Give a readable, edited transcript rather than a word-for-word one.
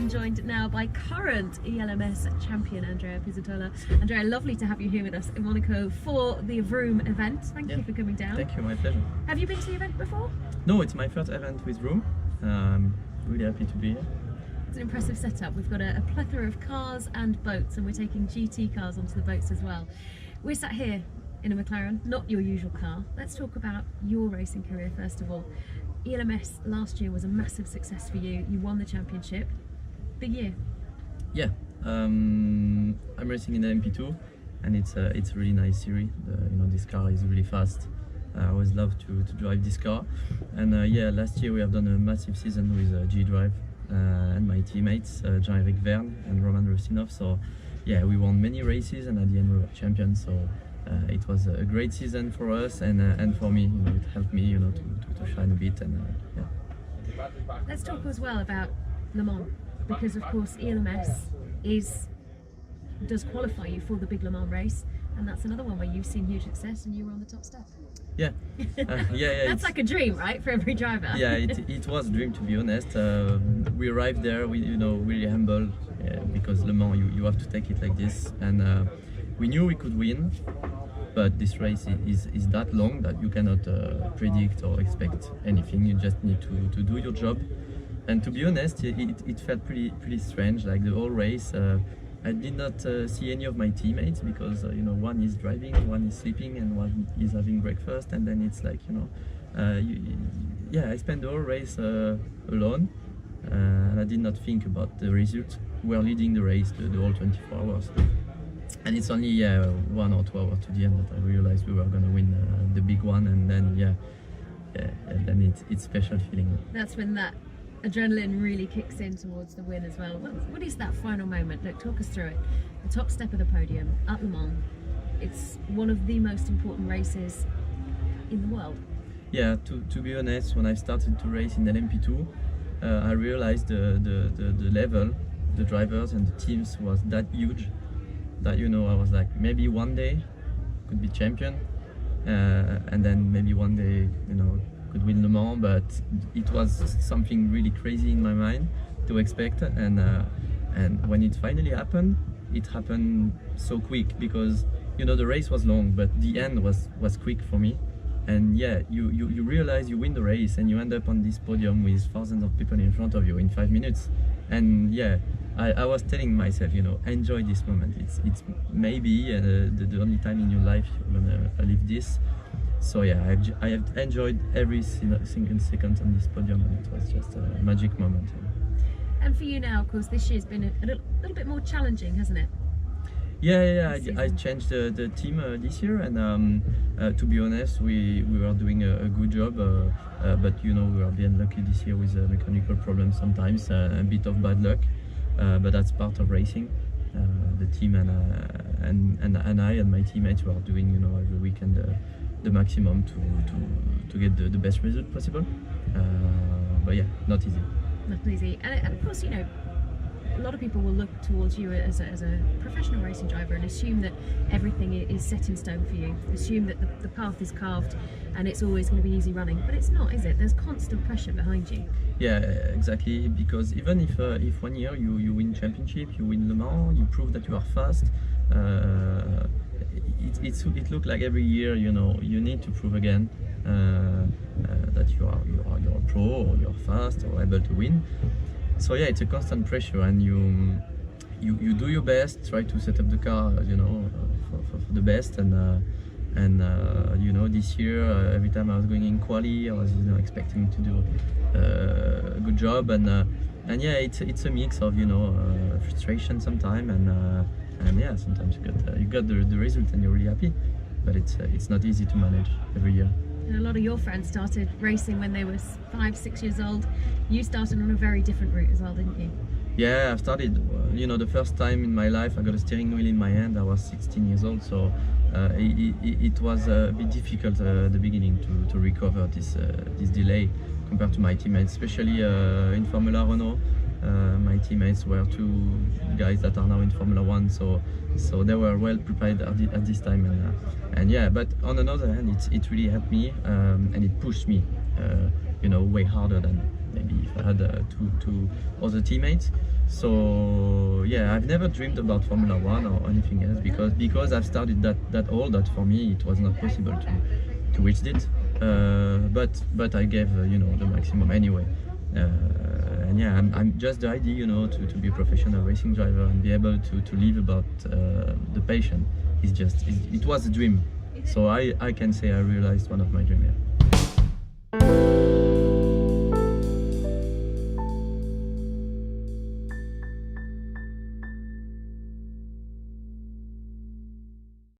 I'm joined now by current ELMS champion Andrea Pizzitola. Andrea, lovely to have you here with us in Monaco for the Vroom event. Thank you for coming down. Thank you, my pleasure. Have you been to the event before? No, it's my first event with Vroom. Really happy to be here. It's an impressive setup. We've got a plethora of cars and boats, and we're taking GT cars onto the boats as well. We're sat here in a McLaren, not your usual car. Let's talk about your racing career first of all. ELMS last year was a massive success for you. You won the championship. Big year. Yeah, I'm racing in the MP2, and it's a really nice series. This car is really fast. I always love to drive this car, and yeah, last year we have done a massive season with G Drive and my teammates Jean-Eric Verne and Roman Rustinov. So yeah, we won many races, and at the end we were champions. So it was a great season for us, and for me, it helped me, to shine a bit. And yeah. Let's talk as well about Le Mans, because of course ELMS does qualify you for the big Le Mans race, and that's another one where you've seen huge success and you were on the top step. Yeah, yeah. That's like a dream, right, for every driver. Yeah, it was a dream, to be honest. We arrived there, really humble, because Le Mans, you have to take it like this, and we knew we could win, but this race is that long that you cannot predict or expect anything. You just need to do your job. And to be honest, it felt pretty strange, like the whole race. I did not see any of my teammates because one is driving, one is sleeping, and one is having breakfast, and then it's like I spent the whole race alone, and I did not think about the result. We are leading the race the whole 24 hours, and it's only 1 or 2 hours to the end that I realized we were going to win the big one, and then then it's special feeling. That's when that adrenaline really kicks in towards the win as well. What is that final moment? Look, talk us through it. The top step of the podium at Le Mans. It's one of the most important races in the world. Yeah, to be honest, when I started to race in LMP2, I realized the level, the drivers and the teams was that huge that I was like, maybe one day could be champion, and then maybe one day could win Le Mans, but it was something really crazy in my mind to expect, and when it finally happened, it happened so quick, because the race was long, but the end was quick for me. And yeah, you realize you win the race and you end up on this podium with thousands of people in front of you in 5 minutes. And yeah, I was telling myself, enjoy this moment. It's maybe the only time in your life you're gonna live this. So yeah, I have enjoyed every single second on this podium, and it was just a magic moment. And for you now, of course, this year's been a little bit more challenging, hasn't it? Yeah. I changed the team this year, and to be honest, we were doing a good job, but we were being lucky this year with mechanical problems sometimes, a bit of bad luck, but that's part of racing. The team and I and my teammates were doing every weekend the maximum to get the best result possible, but yeah, not easy. Not easy. And of course, a lot of people will look towards you as a professional racing driver and assume that everything is set in stone for you, assume that the path is carved and it's always going to be easy running, but it's not, is it? There's constant pressure behind you. Yeah, exactly, because even if 1 year you win championship, you win Le Mans, you prove that you are fast, it looks like every year you need to prove again that you're a pro, or you're fast, or able to win. So yeah, it's a constant pressure, and you do your best, try to set up the car for the best, and this year every time I was going in quali, I was expecting to do a good job, and yeah, it's a mix of frustration sometimes, and yeah, sometimes you got the result and you're really happy, but it's not easy to manage every year. And a lot of your friends started racing when they were 5-6 years old. You started on a very different route as well, didn't you? Yeah, I started, the first time in my life I got a steering wheel in my hand, I was 16 years old, so it was a bit difficult at the beginning to recover this delay compared to my teammates, especially in Formula Renault. My teammates were two guys that are now in Formula One, so they were well prepared at this time, and yeah. But on another hand, it really helped me, and it pushed me, way harder than maybe if I had two other teammates. So yeah, I've never dreamed about Formula One or anything else because I've started that old. That for me it was not possible to reach it. But I gave the maximum anyway. And yeah, I'm just the idea, to be a professional racing driver and be able to live about the passion. It was a dream. So I can say I realized one of my dreams. Yeah.